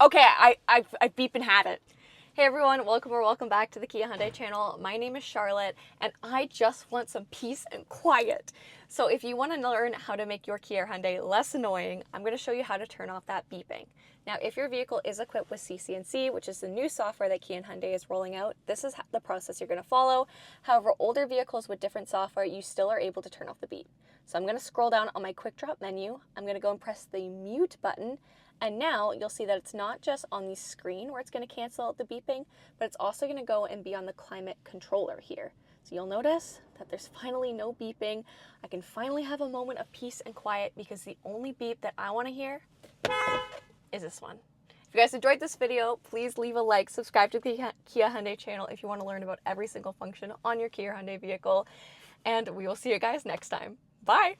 Okay, I've beeping had it. Hey everyone, welcome back to the Kia Hyundai channel. My name is Charlotte and I just want some peace and quiet. So if you want to learn how to make your Kia Hyundai less annoying, I'm going to show you how to turn off that beeping. Now, if your vehicle is equipped with CC&C, which is the new software that Kia Hyundai is rolling out, this is the process you're going to follow. However, older vehicles with different software, you still are able to turn off the beep. So I'm going to scroll down on my quick drop menu. I'm going to go and press the mute button. And now you'll see that it's not just on the screen where it's going to cancel out the beeping, but it's also going to go and be on the climate controller here. So you'll notice that there's finally no beeping. I can finally have a moment of peace and quiet because the only beep that I want to hear is this one. If you guys enjoyed this video, please leave a like, subscribe to the Kia Hyundai channel if you want to learn about every single function on your Kia Hyundai vehicle, and we will see you guys next time. Bye!